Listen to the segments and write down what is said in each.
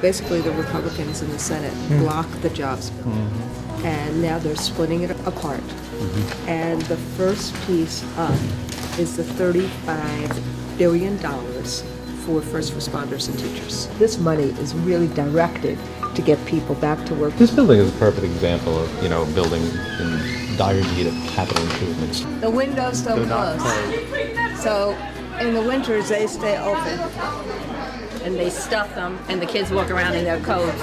Basically, the Republicans in the Senate blocked the jobs bill, and now they're splitting it apart. And the first piece up is the $35 billion for first responders and teachers. This money is really directed to get people back to work. This building is a perfect example of, building in dire need of capital improvements. The windows don't close. So in the winters, they stay open. And they stuff them, and the kids walk around in their coats.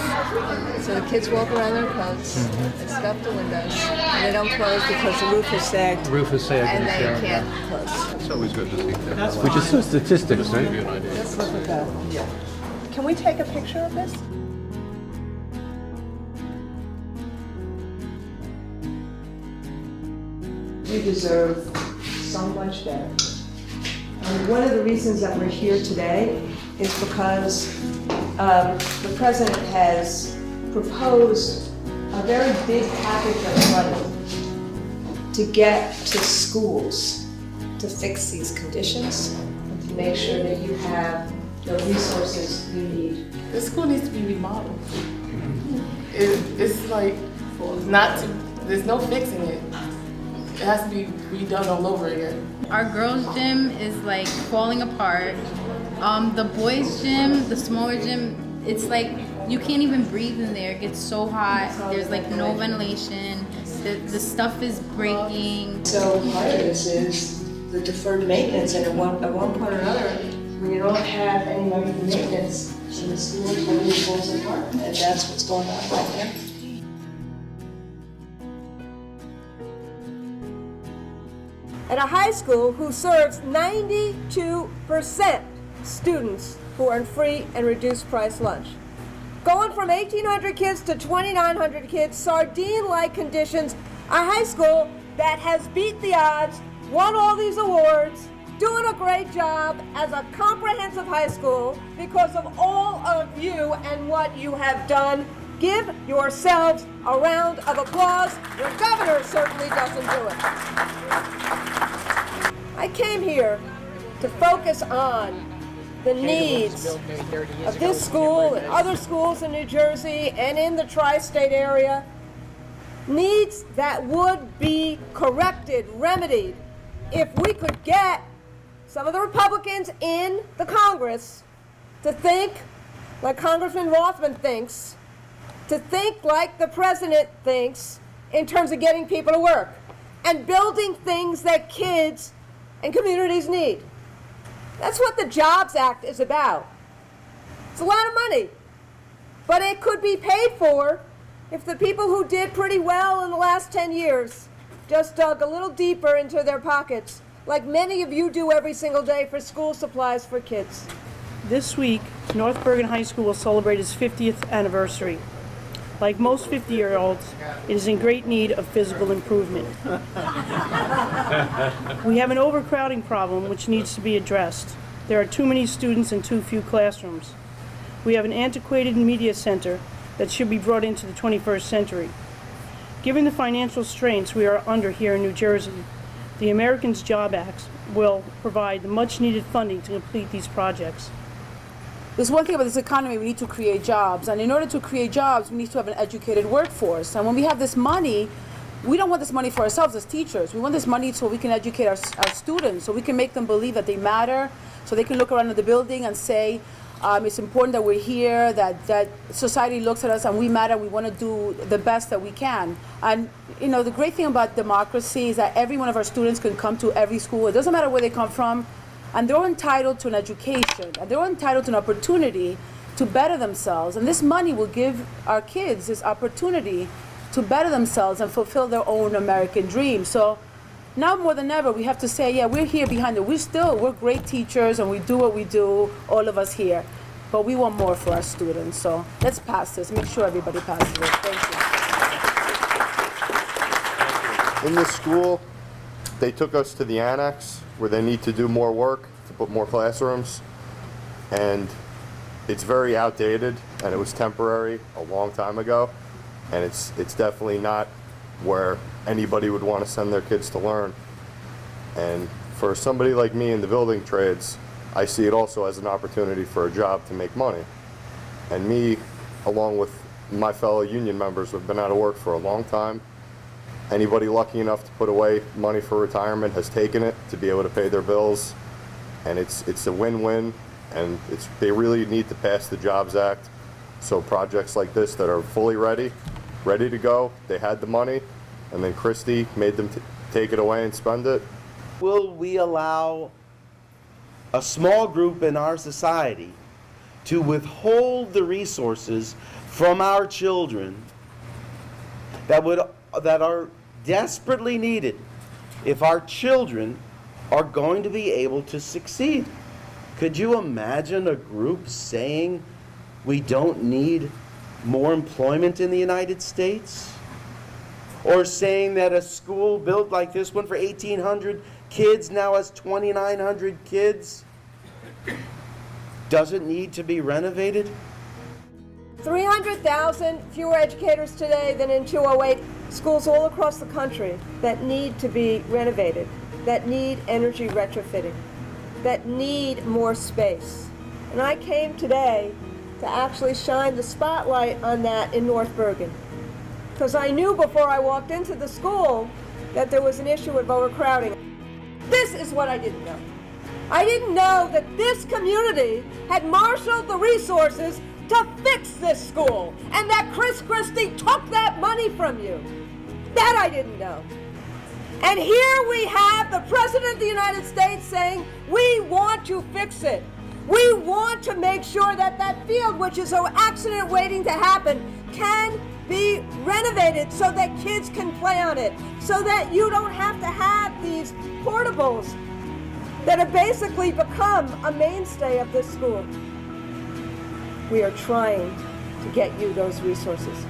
So the kids walk around in their coats, and stuff the windows, and they don't close because the roof is sagged. And they can't close. It's always good to see that. Which is so statistics, right? Let's look at that. Can we take a picture of this? You deserve so much better. And one of the reasons that we're here today is because the president has proposed a very big package of money to get to schools to fix these conditions and to make sure that you have the resources you need. The school needs to be remodeled. It's like there's no fixing it. It has to be redone all over again. Our girls' gym is like falling apart. The boys' gym, the smaller gym, it's like you can't even breathe in there. It gets so hot. There's like no ventilation. The stuff is breaking. So part of this is the deferred maintenance, and at one point or another, when you don't have any money for maintenance, the school totally falls apart, and that's what's going on right now. At a high school who serves 92% students who earn free and reduced price lunch. Going from 1,800 kids to 2,900 kids, sardine-like conditions, a high school that has beat the odds, won all these awards, doing a great job as a comprehensive high school because of all of you and what you have done. Give yourselves a round of applause. Your governor certainly doesn't do it. I came here to focus on the needs of this school and other schools in New Jersey and in the tri-state area. Needs that would be corrected, remedied, if we could get some of the Republicans in the Congress to think like Congressman Rothman thinks, to think like the president thinks in terms of getting people to work and building things that kids and communities need. That's what the Jobs Act is about. It's a lot of money, but it could be paid for if the people who did pretty well in the last 10 years just dug a little deeper into their pockets, like many of you do every single day for school supplies for kids. This week, North Bergen High School will celebrate its 50th anniversary. Like most 50-year-olds, it is in great need of physical improvement. We have an overcrowding problem which needs to be addressed. There are too many students and too few classrooms. We have an antiquated media center that should be brought into the 21st century. Given the financial strains we are under here in New Jersey, the Americans' Job Act will provide the much-needed funding to complete these projects. There's one thing about this economy, we need to create jobs. And in order to create jobs, we need to have an educated workforce. And when we have this money, we don't want this money for ourselves as teachers. We want this money so we can educate our students, so we can make them believe that they matter, so they can look around at the building and say, it's important that we're here, that society looks at us and we matter, we want to do the best that we can. And the great thing about democracy is that every one of our students can come to every school. It doesn't matter where they come from. And they're entitled to an education, and they're entitled to an opportunity to better themselves. And this money will give our kids this opportunity to better themselves and fulfill their own American dream. So now more than ever, we have to say, yeah, we're here behind it. We're great teachers, and we do what we do, all of us here. But we want more for our students. So let's pass this. Make sure everybody passes it. Thank you. In this school, they took us to the annex where they need to do more work to put more classrooms, and it's very outdated, and it was temporary a long time ago, and it's definitely not where anybody would want to send their kids to learn. And for somebody like me in the building trades, I see it also as an opportunity for a job to make money. And me, along with my fellow union members, have been out of work for a long time. Anybody lucky enough to put away money for retirement has taken it to be able to pay their bills. And it's a win-win, and they really need to pass the Jobs Act. So projects like this that are fully ready to go, they had the money, and then Christie made them take it away and spend it. Will we allow a small group in our society to withhold the resources from our children that are desperately needed if our children are going to be able to succeed? Could you imagine a group saying we don't need more employment in the United States? Or saying that a school built like this one for 1,800 kids now has 2,900 kids doesn't need to be renovated? 300,000 fewer educators today than in 2008. Schools all across the country that need to be renovated, that need energy retrofitting, that need more space. And I came today to actually shine the spotlight on that in North Bergen. Because I knew before I walked into the school that there was an issue with overcrowding. This is what I didn't know. I didn't know that this community had marshaled the resources to fix this school, and that Chris Christie took that money from you. That I didn't know. And here we have the President of the United States saying, we want to fix it. We want to make sure that that field, which is an accident waiting to happen, can be renovated so that kids can play on it, so that you don't have to have these portables that have basically become a mainstay of this school. We are trying to get you those resources.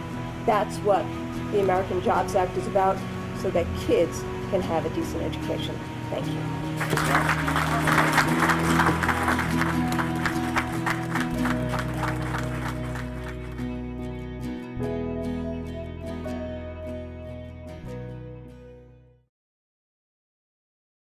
That's what the American Jobs Act is about, so that kids can have a decent education. Thank you.